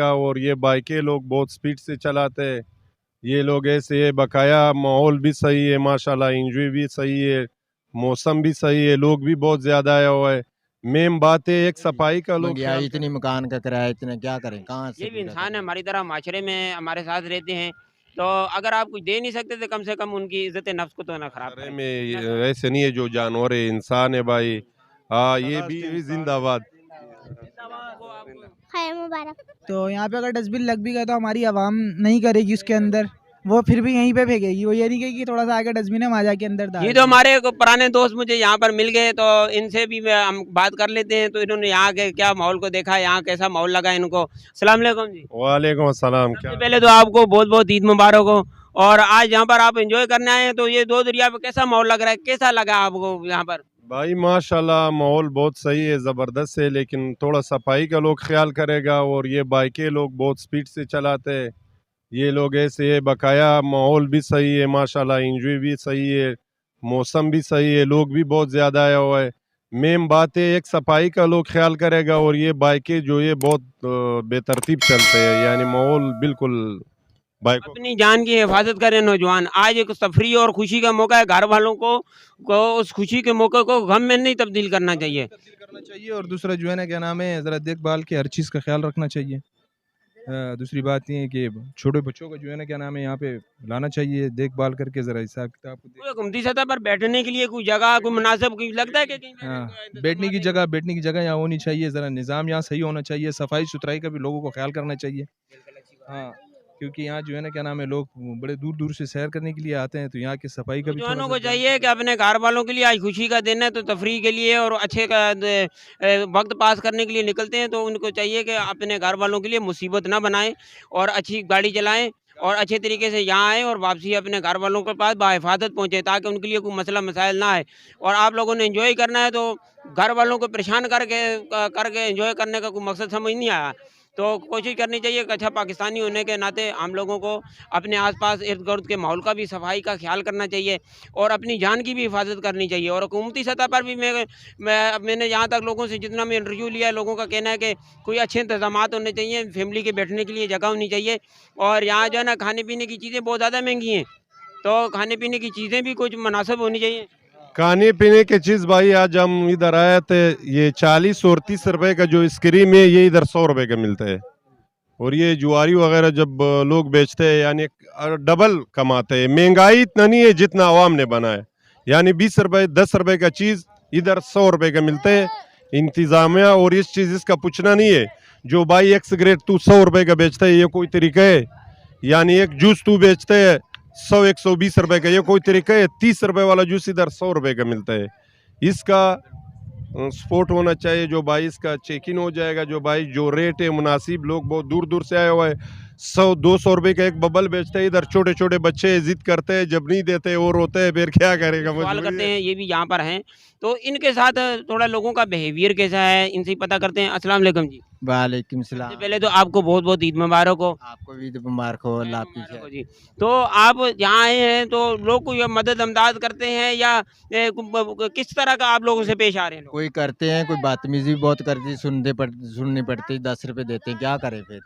और ये बाइकें लोग बहुत स्पीड से चलाते हैं। ये लोग ऐसे है, बकाया माहौल भी सही है माशाल्लाह, एंजॉय भी सही है, मौसम भी सही है, लोग भी बहुत ज़्यादा आया हुआ है। मेन बात है एक सफाई का लोग महंगाई ख्याल इतनी, मकान का किराया इतना, क्या करें, कहाँ से ये भी पूरा इंसान है करें। हमारी तरह, माशरे में हमारे साथ रहते हैं। तो अगर आप कुछ दे नहीं सकते तो कम से कम उनकी इज़्ज़त नफ्स को तो ना खराब माशरे करें। में ऐसे नहीं है जो जानवर है, इंसान है भाई। हाँ, ये भी जिंदाबाद। खैर मुबारक। तो यहाँ पे अगर डस्टबिन लग भी गया तो हमारी आवाम नहीं करेगी उसके अंदर, वो फिर भी यहीं पे फेंकेगी। वो ये नहीं कहेगी कि थोड़ा सा आगे डस्टबिन है वहाँ जाके अंदर डाल ये तो दें। हमारे पुराने दोस्त मुझे यहाँ पर मिल गए, तो इनसे भी हम बात कर लेते हैं। तो इन्होंने यहाँ के क्या माहौल को देखा, यहाँ कैसा माहौल लगा इनको। अस्सलाम वालेकुम जी। वालेकुम अस्सलाम। क्या सबसे पहले तो आपको बहुत बहुत ईद मुबारक हो। और आज यहाँ पर आप एंजॉय करने आए हैं, तो ये दो दरिया पे कैसा माहौल लग रहा है, कैसा लगा आपको यहाँ पर? भाई माशाल्लाह माहौल बहुत सही है, ज़बरदस्त है, लेकिन थोड़ा सफाई का लोग ख्याल करेगा। और ये बाइकें लोग बहुत स्पीड से चलाते हैं। ये लोग ऐसे है, बकाया माहौल भी सही है माशाल्लाह, एंजॉय भी सही है, मौसम भी सही है, लोग भी बहुत ज़्यादा आया हुआ है। मेन बात है एक सफाई का लोग ख्याल करेगा। और ये बाइकें जो ये बहुत बेतरतीब चलते हैं, यानी माहौल बिल्कुल बाइकों अपनी जान की हिफाजत करें नौजवान। आज एक तफरी और खुशी का मौका है, घर वालों को उस खुशी के मौके को गम में नहीं तब्दील करना चाहिए। और दूसरा जो है ना, क्या नाम है, ज़रा देखभाल के हर चीज़ का ख्याल रखना चाहिए। दूसरी बात ये है कि छोटे बच्चों का जो है ना, क्या नाम है, यहाँ पे लाना चाहिए, देखभाल करके ज़रा हिसाब किताब को कोई हुकूमती सतह पर बैठने के लिए कोई जगह, कोई मुनासिब कोई लगता है कि कहीं पे हाँ, बैठने की जगह यहाँ होनी चाहिए, ज़रा निज़ाम यहाँ सही होना चाहिए, सफाई सुथराई का भी लोगों को ख्याल करना चाहिए। हाँ, क्योंकि यहाँ जो है ना, क्या नाम है, लोग बड़े दूर दूर से सैर करने के लिए आते हैं, तो यहाँ की सफाई का भी थोड़ा नौजवानों सा को ध्यान चाहिए कि अपने घर वालों के लिए आज खुशी का दिन है, तो तफरी के लिए और अच्छे का वक्त पास करने के लिए निकलते हैं, तो उनको चाहिए कि अपने घर वालों के लिए मुसीबत ना बनाएं और अच्छी गाड़ी चलाएं और अच्छे तरीके से यहाँ आएँ और वापसी अपने घर वालों के पास बाहिफाजत पहुँचे, ताकि उनके लिए कोई मसला मसाइल ना आए। और आप लोगों ने एंजॉय करना है, तो घर वालों को परेशान करके एंजॉय करने का कोई मकसद समझ नहीं आया। तो कोशिश करनी चाहिए कि अच्छा, पाकिस्तानी होने के नाते हम लोगों को अपने आसपास इर्द-गिर्द के माहौल का भी सफाई का ख्याल करना चाहिए और अपनी जान की भी हिफाजत करनी चाहिए। और हुकूमती सतह पर भी मैंने यहाँ तक लोगों से जितना मैं इंटरव्यू लिया है, लोगों का कहना है कि कोई अच्छे इंतज़ामात होने चाहिए, फैमिली के बैठने के लिए जगह होनी चाहिए। और यहाँ जो है ना, खाने-पीने की चीज़ें बहुत ज़्यादा महँगी हैं, तो खाने-पीने की चीज़ें भी कुछ मुनासिब होनी चाहिए। खाने पीने की चीज़ भाई, आज हम इधर आए थे, ये 40 और 30 रुपए का जो स्क्रीम है, ये इधर 100 रुपए का मिलता है। और ये जुआरी वगैरह जब लोग बेचते हैं, यानी डबल कमाते हैं। महंगाई इतना नहीं है जितना आवाम ने बनाया, यानी 20 रुपए 10 रुपए का चीज़ इधर 100 रुपए का मिलते है। इंतजामिया और इस चीज़ इसका पूछना नहीं है। जो भाई एक सिगरेट तू 100 रुपए का बेचता है, ये कोई तरीका है? यानी एक जूस तू बेचते है 100-120 रुपए का, ये कोई तरीका है? 30 रुपए वाला जूस इधर 100 रुपए का मिलता है। इसका स्पोर्ट होना चाहिए, जो भाई इसका चेक इन हो जाएगा, जो भाई जो रेट है मुनासिब। लोग बहुत दूर दूर से आए हुए हैं, 100-200 रुपए का एक बबल बेचते हैं, इधर छोटे छोटे बच्चे जिद करते हैं, जब नहीं देते और रोते हैं, फिर क्या करेगा? सवाल मजबूरी करते है। हैं, ये भी यहाँ पर हैं, तो इनके साथ थोड़ा लोगों का बिहेवियर कैसा है, इनसे ही पता करते हैं। अस्सलाम वालेकुम जी। वालेकुम सबसे सलाम। पहले तो आपको बहुत बहुत ईद मुबारक हो। आपको भी ईद मुबारक हो, अल्लाह आपकी मुबारक हो खैर। जी। तो आप यहाँ आए हैं, तो लोग कोई मदद अमदाद करते हैं या किस तरह का आप लोगों से पेश आ रहे हैं लोग? कोई करते हैं, कोई बदतमीजी भी बहुत करती, सुननी पड़ती, 10 रुपए देते हैं, क्या करें फिर।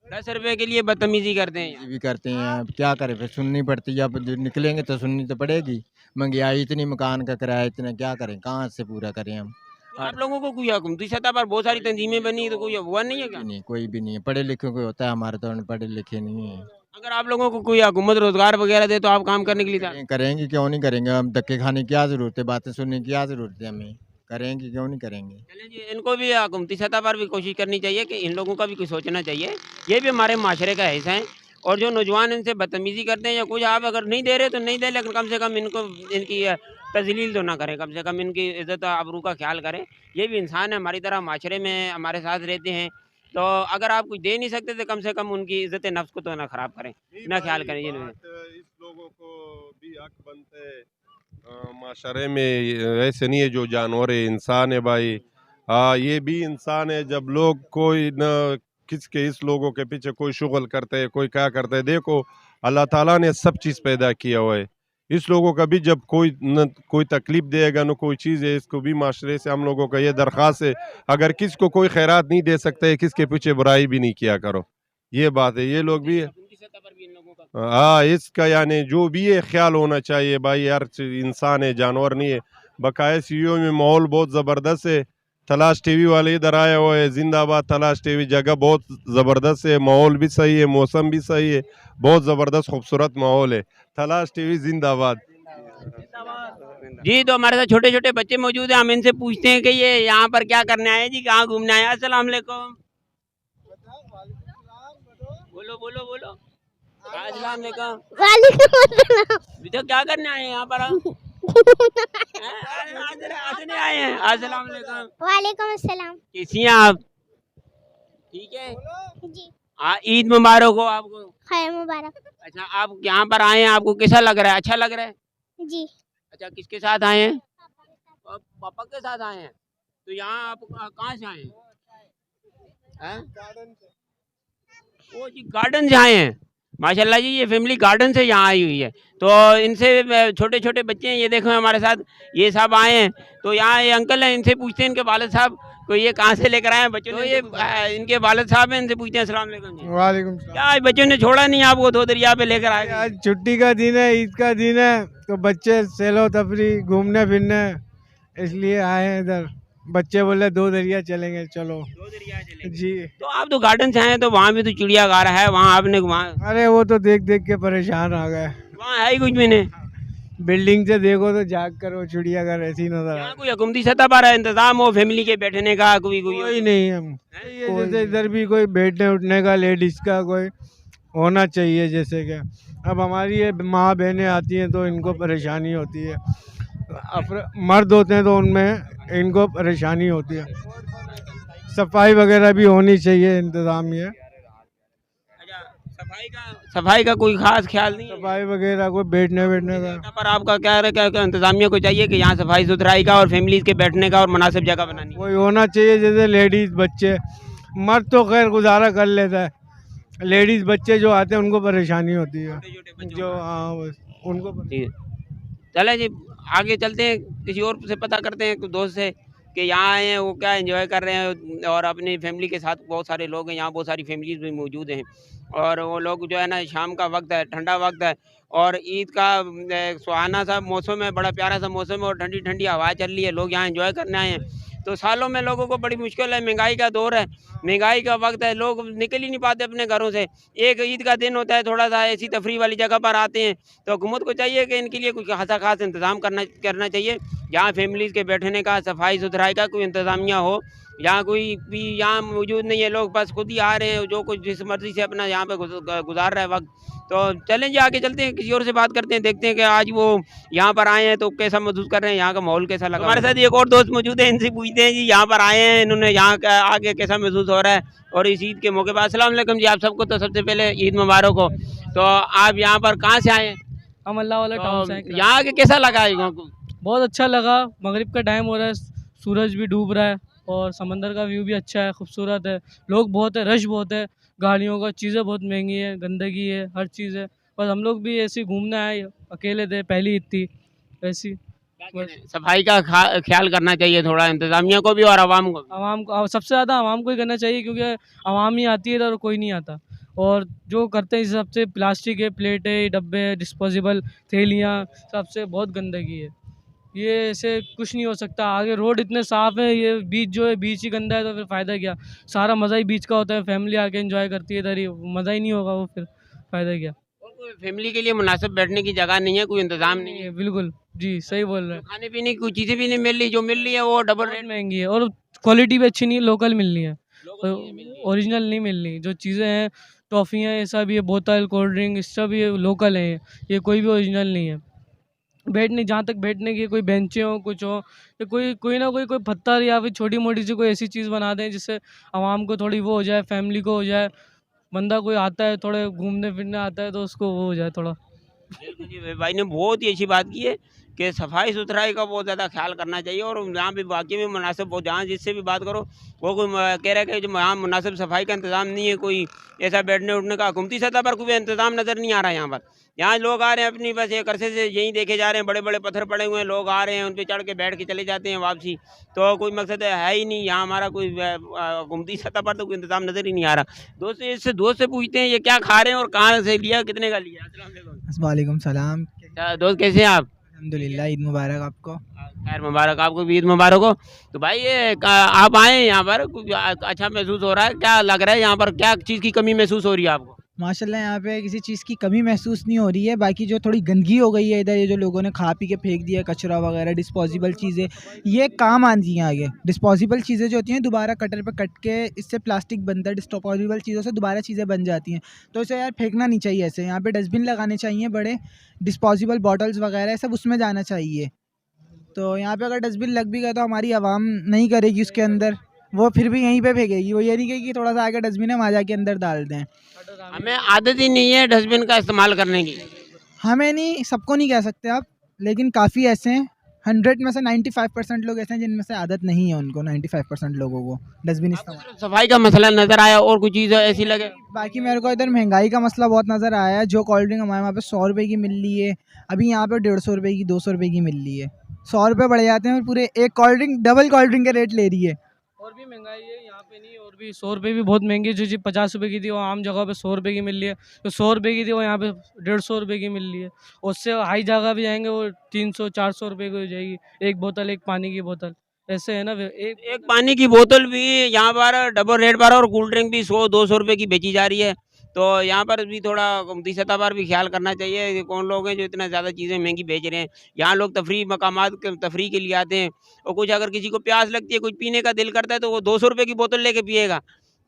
10 रुपए के लिए बदतमीजी करते हैं ये यहाँ। भी करते हैं, अब क्या करें फिर, सुननी पड़ती है, अब जो निकलेंगे तो सुननी तो पड़ेगी। महंगाई इतनी, मकान का किराया इतना, क्या करें, कहाँ से पूरा करें हम। तो आप लोगों को कोई हुकूमती सतह पर बहुत सारी तंजीमें बनी, तो कोई हुआ नहीं है क्या? नहीं, कोई भी नहीं है, पढ़े लिखे कोई होता है, हमारे तो पढ़े लिखे नहीं है। अगर आप लोगों को कोई हुकूमत रोजगार वगैरह दे, तो आप काम करने के लिए तैयार? करेंगे, क्यों नहीं करेंगे, हम धक्के खाने की क्या ज़रूरत है, बातें सुनने की क्या ज़रूरत है हमें, करेंगे, क्यों नहीं करेंगे। चलें जी, इनको भी हुकूमती सतह पर भी कोशिश करनी चाहिए कि इन लोगों का भी कुछ सोचना चाहिए। ये भी हमारे माशरे का हिस्सा है। और जो नौजवान इनसे बदतमीज़ी करते हैं या कुछ, आप अगर नहीं दे रहे तो नहीं दे, लेकिन कम से कम इनको इनकी तज़लील तो ना करें, कम से कम इनकी इज़्ज़त आबरू का ख्याल करें। ये भी इंसान है हमारी तरह, माशरे में हमारे साथ रहते हैं। तो अगर आप कुछ दे नहीं सकते तो कम से कम उनकी इज़्ज़त नफ्स को तो ना ख़राब करें, नहीं ना ख्याल भाई, करें। ये बात इस लोगों को भी हक बनते है। माशरे में ऐसे नहीं है जो जानवर है, इंसान है भाई। हाँ, ये भी इंसान है। जब लोग कोई न किसके इस लोगों के पीछे कोई शुगल करते हैं, कोई क्या करते हैं, देखो अल्लाह ताला ने सब चीज़ पैदा किया हुआ है। इस लोगों का भी जब कोई न कोई तकलीफ देगा, न कोई चीज़ है, इसको भी माशरे से हम लोगों का ये दरख्वास्त है, अगर किसी को कोई खैरात नहीं दे सकते, किसके पीछे बुराई भी नहीं किया करो। ये बात है, ये लोग भी हुकूमती सतह पर भी इन लोगों का हाँ इसका यानी जो भी है ख्याल होना चाहिए भाई, यार इंसान है जानवर नहीं है। बकाया सीईओ में माहौल बहुत ज़बरदस्त है। तलाश टीवी वाले इधर आए हुए है, जिंदाबाद तलाश टीवी, जगह बहुत ज़बरदस्त है, माहौल भी सही है, मौसम भी सही है, बहुत ज़बरदस्त खूबसूरत माहौल है। तलाश टीवी जिंदाबाद। जी। तो हमारे साथ छोटे छोटे बच्चे मौजूद हैं, हम इनसे पूछते हैं कि ये यहाँ पर क्या करने आए हैं जी, कहाँ घूमने आए हैं। अस्सलाम वालेकुम। बोलो बोलो बोलो। अस्सलाम वालेकुम। तो क्या करने आए हैं यहाँ पर? हंसने आए हैं। अस्सलाम वालेकुम। वालेकुम अस्सलाम। कैसी हैं आप? ठीक है जी हाँ, ईद मुबारक हो आपको। खैर मुबारक। अच्छा, आप यहाँ पर आए हैं, आपको कैसा लग रहा है? अच्छा लग रहा है? जी अच्छा, किसके साथ आए हैं? पापा के साथ आए हैं। तो यहाँ आप कहाँ से आए हैं? ओ जी, गार्डन से आए हैं। माशाल्लाह जी, ये फैमिली गार्डन से यहाँ आई हुई है। तो इनसे छोटे छोटे बच्चे हैं, ये देखो हमारे साथ, ये सब आए हैं। तो यहाँ ये अंकल हैं, इनसे पूछते हैं इनके वालिद साहब को ये कहाँ से लेकर आए हैं बच्चों। तो ये इनके वालिद साहब हैं, इनसे पूछते हैं। अस्सलाम वालेकुम जी। वालेकुम क्या आज बच्चों ने छोड़ा नहीं आपको, दो दरिया पे लेकर आए? आज छुट्टी का दिन है, ईद का दिन है, तो बच्चे सैलो तफरी घूमने फिरने इसलिए आए हैं इधर। बच्चे बोले दो दरिया चलेंगे, चलो। दो दरिया चलेंगे। जी तो आप तो गार्डन से आए हैं, तो वहाँ भी तो चिड़ियाघर है, वहाँ आपने वहाँ अरे वो तो देख देख के परेशान आ गए। वहाँ है ही कुछ भी नहीं। बिल्डिंग से देखो तो जाग कर वो चिड़ियाघर ऐसी नजर यहाँ आ कोई हुकूमती सतह पर इंतजाम हो फैमिली के बैठने का? कोई कोई नहीं हम ये जैसे इधर भी कोई बैठने उठने का लेडीज का कोई होना चाहिए। जैसे कि अब हमारी ये माँ बहनें आती हैं तो इनको परेशानी होती है, मर्द होते हैं तो उनमें इनको परेशानी होती है। सफाई वगैरह भी होनी चाहिए, इंतज़ाम ये। अच्छा, सफाई का कोई खास ख्याल नहीं है? सफाई वगैरह कोई बैठने बैठने का यहाँ पर आपका क्या है, क्या इंतजामिया को चाहिए कि यहाँ सफाई सुथराई का और फैमिली के बैठने का और मुनासिब जगह बनानी है? कोई होना चाहिए। जैसे लेडीज़ बच्चे, मर्द तो खैर गुजारा कर लेता है, लेडीज़ बच्चे जो आते हैं उनको परेशानी होती है। जो हाँ उनको ठीक है। चले जी, आगे चलते हैं, किसी और से पता करते हैं, कुछ दोस्त से कि यहाँ आए हैं वो क्या एंजॉय कर रहे हैं और अपनी फैमिली के साथ। बहुत सारे लोग हैं यहाँ, बहुत सारी फैमिलीज भी मौजूद हैं और वो लोग जो है ना, शाम का वक्त है, ठंडा वक्त है और ईद का सुहाना सा मौसम है, बड़ा प्यारा सा मौसम है और ठंडी ठंडी हवा चल रही है। लोग यहाँ एंजॉय करने आए हैं। तो सालों में लोगों को बड़ी मुश्किल है, महंगाई का दौर है, महंगाई का वक्त है, लोग निकल ही नहीं पाते अपने घरों से। एक ईद का दिन होता है, थोड़ा सा ऐसी तफरी वाली जगह पर आते हैं। तो हुकूमत को चाहिए कि इनके लिए कुछ खास इंतज़ाम करना चाहिए। यहाँ फैमिलीज़ के बैठने का, सफाई सुथराई का कोई इंतज़ामिया हो। यहाँ कोई भी यहाँ मौजूद नहीं है, लोग बस खुद ही आ रहे हैं, जो कुछ जिस मर्ज़ी से अपना यहाँ पे गुजार रहा है वक्त। तो चलें जी, आगे चलते हैं, किसी और से बात करते हैं, देखते हैं कि आज वो यहाँ पर आए हैं तो कैसा महसूस कर रहे हैं, यहाँ का माहौल कैसा लगा। हमारे साथ एक और दोस्त मौजूद है, इनसे पूछते हैं जी, यहाँ पर आए हैं, इन्होंने यहाँ का आगे कैसा महसूस हो रहा है और इस ईद के मौके पर। अस्सलाम वालेकुम जी, आप सबको तो सबसे पहले ईद मुबारक हो। तो आप यहाँ पर कहाँ से आए हैं? हम अल्लाह वाला टाउन से तो यहाँ के कैसा लगा है आपको? बहुत अच्छा लगा। मगरिब का टाइम हो रहा है, सूरज भी डूब रहा है और समंदर का व्यू भी अच्छा है, खूबसूरत है। लोग बहुत है, रश बहुत है, गाड़ियों का, चीज़ें बहुत महंगी है, गंदगी है, हर चीज़ है। बस हम लोग भी ऐसे घूमने आए, अकेले थे, पहली ईद थी ऐसी। सफाई का ख्याल करना चाहिए थोड़ा, इंतजामिया को भी और आवाम को भी। आवाम को सबसे ज़्यादा आवाम को ही करना चाहिए, क्योंकि आवाम ही आती है और कोई नहीं आता। और जो करते हैं इस सबसे प्लास्टिक है, प्लेट है, डब्बे, डिस्पोजेबल थैलियाँ, सबसे बहुत गंदगी है। ये ऐसे कुछ नहीं हो सकता। आगे रोड इतने साफ़ है, ये बीच जो है बीच ही गंदा है, तो फिर फ़ायदा क्या? सारा मज़ा ही बीच का होता है, फैमिली आके एंजॉय करती है इधर ही, मज़ा ही नहीं होगा वो, फिर फ़ायदा क्या? और कोई फैमिली के लिए मुनासिब बैठने की जगह नहीं है, कोई इंतजाम नहीं है। बिल्कुल जी, सही बोल रहे हैं। खाने पीने की कोई चीज़ें भी नहीं मिल रही, जो मिल रही है वो डबल रेट रेट महंगी है और क्वालिटी भी अच्छी नहीं है, लोकल मिल रही है, ओरिजिनल नहीं मिल रही। जो चीज़ें हैं, टॉफ़ियाँ, ये सब, ये बोतल, कोल्ड ड्रिंक, इस सब ये लोकल हैं, ये कोई भी ओरिजिनल नहीं है। बैठने, जहाँ तक बैठने की कोई बेंचें हो, कुछ हो, या कोई ना कोई पत्थर या फिर छोटी मोटी सी कोई ऐसी चीज़ बना दें जिससे आवाम को थोड़ी वो हो जाए, फैमिली को हो जाए। बंदा कोई आता है, थोड़े घूमने फिरने आता है, तो उसको वो हो जाए थोड़ा। बिल्कुल जी, भाई ने बहुत ही अच्छी बात की है कि सफाई सुथराई का बहुत ज़्यादा ख्याल करना चाहिए। और यहाँ पे वाकई में मुनासिब, वो जहाँ जिससे भी बात करो वो कोई कह रहा है कि जो यहाँ मुनासिब सफाई का इंतज़ाम नहीं है, कोई ऐसा बैठने उठने का हुकूमती सतह पर कोई इंतज़ाम नज़र नहीं आ रहा है। यहाँ लोग आ रहे हैं अपनी बस एक अरसे से यहीं देखे जा रहे हैं, बड़े बड़े पत्थर पड़े हुए हैं, लोग आ रहे हैं उन पर चढ़ के बैठ के चले जाते हैं वापसी। तो कोई मकसद है ही नहीं यहाँ हमारा, कोई हुकूमती सतह पर तो कोई इंतज़ाम नज़र ही नहीं आ रहा। दोस्त से पूछते हैं ये क्या खा रहे हैं और कहाँ से लिया, कितने का लिया। अस्सलाम वालेकुम। वालेकुम सलाम। दोस्त कैसे हैं आप? अल्हम्दुलिल्लाह, ईद मुबारक आपको। खैर मुबारक, आपको भी ईद मुबारक हो। तो भाई ये आप आए यहाँ पर, कुछ अच्छा महसूस हो रहा है? क्या लग रहा है यहाँ पर, क्या चीज़ की कमी महसूस हो रही है आपको? माशाल्लाह यहाँ पे किसी चीज़ की कमी महसूस नहीं हो रही है। बाकी जो थोड़ी गंदगी हो गई है इधर, ये जो लोगों ने खा पी के फेंक दिया कचरा वगैरह, डिस्पोजेबल चीज़ें, ये काम आती हैं आगे। डिस्पोजेबल चीज़ें जो होती हैं दोबारा कटर पे कट के इससे प्लास्टिक बनता है, डिस्पोजेबल चीज़ों से दोबारा चीज़ें बन जाती हैं। तो इसे यार फेंकना नहीं चाहिए ऐसे। यहाँ पे डस्टबिन लगाने चाहिए बड़े, डिस्पोजेबल बॉटल्स वगैरह सब उसमें जाना चाहिए। तो यहाँ पे अगर डस्टबिन लग भी गया तो हमारी आवाम नहीं करेगी उसके अंदर, वो फिर भी यहीं पे फेंकेगी। वो ये नहीं कहेगी थोड़ा सा आगे डस्टबिन है वहाँ जाके अंदर डाल दें। हमें आदत ही नहीं है डस्टबिन का इस्तेमाल करने की। हमें नहीं, सबको नहीं कह सकते आप, लेकिन काफ़ी ऐसे हैं, 100 में से 95% लोग ऐसे हैं जिनमें से आदत नहीं है उनको, 95% लोगों को डस्टबिन इस्तेमाल। सफाई का मसला नज़र आया और कुछ चीज़ ऐसी लगे? बाकी मेरे को इधर महंगाई का मसला बहुत नज़र आया है। जो कोल्ड ड्रिंक हमारे वहाँ पे 100 रुपये की मिल रही है, अभी यहाँ पे 150 रुपये की, 200 रुपये की मिल रही है। 100 रुपये बढ़ जाते हैं और पूरे एक cold drink double cold drink के रेट ले रही है। और भी महंगाई है यहाँ पे, नहीं और भी 100 रुपये भी बहुत महंगी है। जो चीज़ 50 रुपये की थी वो आम जगह पे 100 रुपये की मिल रही है, जो 100 रुपये की थी वो यहाँ पे 150 रुपये की मिल रही है। उससे हाई जगह भी जाएंगे वो 300-400 रुपये की हो जाएगी एक बोतल, एक पानी की बोतल। ऐसे है ना, एक पानी की बोतल भी यहाँ पर डबल रेट पर, और कोल्ड ड्रिंक भी 100-200 रुपये की बेची जा रही है। तो यहाँ पर भी थोड़ा हुकूमती सतह पर भी ख्याल करना चाहिए। ये कौन लोग हैं जो इतना ज़्यादा चीज़ें महंगी बेच रहे हैं? यहाँ लोग तफरी मकामात तफरी के लिए आते हैं, और कुछ अगर किसी को प्यास लगती है, कुछ पीने का दिल करता है, तो वो 200 रुपये की बोतल लेके पिएगा।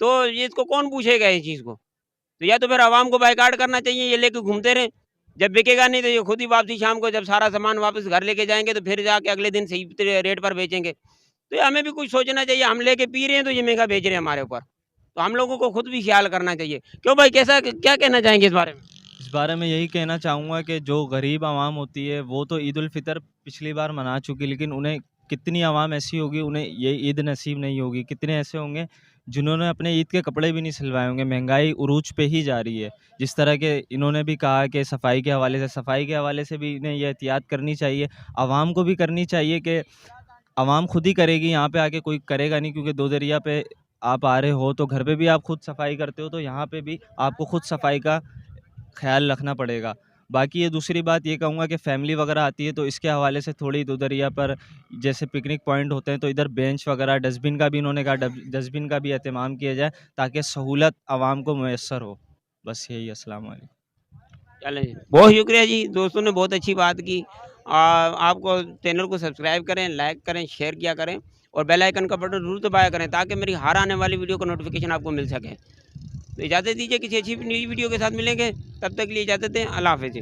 तो ये इसको कौन पूछेगा इस चीज़ को? तो या तो फिर आवाम को बाइकाट करना चाहिए, ये लेके घूमते रहें। जब बिकेगा नहीं तो ये खुद ही वापसी शाम को जब सारा सामान वापस घर लेके जाएंगे तो फिर जाके अगले दिन सही रेट पर बेचेंगे। तो ये हमें भी कुछ सोचना चाहिए। हम लेके पी रहे हैं तो ये महंगा बेच रहे हैं हमारे ऊपर, तो हम लोगों को खुद भी ख्याल करना चाहिए। क्यों भाई, कैसा क्या कहना चाहेंगे इस बारे में? इस बारे में यही कहना चाहूँगा कि जो गरीब आवाम होती है वो तो ईद उल फितर पिछली बार मना चुकी, लेकिन उन्हें कितनी आवाम ऐसी होगी उन्हें ये ईद नसीब नहीं होगी। कितने ऐसे होंगे जिन्होंने अपने ईद के कपड़े भी नहीं सिलवाए होंगे। महंगाई उरूज पे ही जा रही है। जिस तरह के इन्होंने भी कहा कि सफाई के हवाले से भी इन्हें यह एहतियात करनी चाहिए, आवाम को भी करनी चाहिए कि आवाम खुद ही करेगी, यहाँ पे आके कोई करेगा नहीं। क्योंकि दो दरिया पे आप आ रहे हो तो घर पे भी आप खुद सफाई करते हो, तो यहाँ पे भी आपको खुद सफाई का ख्याल रखना पड़ेगा। बाकी ये दूसरी बात ये कहूँगा कि फैमिली वगैरह आती है तो इसके हवाले से थोड़ी दो दरिया पर जैसे पिकनिक पॉइंट होते हैं तो इधर बेंच वगैरह, डस्टबिन का भी इन्होंने कहा डस्टबिन का भी एहतमाम किया जाए ताकि सहूलत आवाम को मैसर हो। बस यही। अस्सलाम वालेकुम। चलें जी, बहुत शुक्रिया जी, दोस्तों ने बहुत अच्छी बात की। आपको चैनल को सब्सक्राइब करें, लाइक करें, शेयर किया करें और बेल आइकन का बटन जरूर दबाया करें ताकि मेरी हर आने वाली वीडियो का नोटिफिकेशन आपको मिल सके। तो इजाज़त दीजिए, किसी अच्छी नई वीडियो के साथ मिलेंगे, तब तक के लिए इजाज़त दें। अल्लाह हाफ़िज़।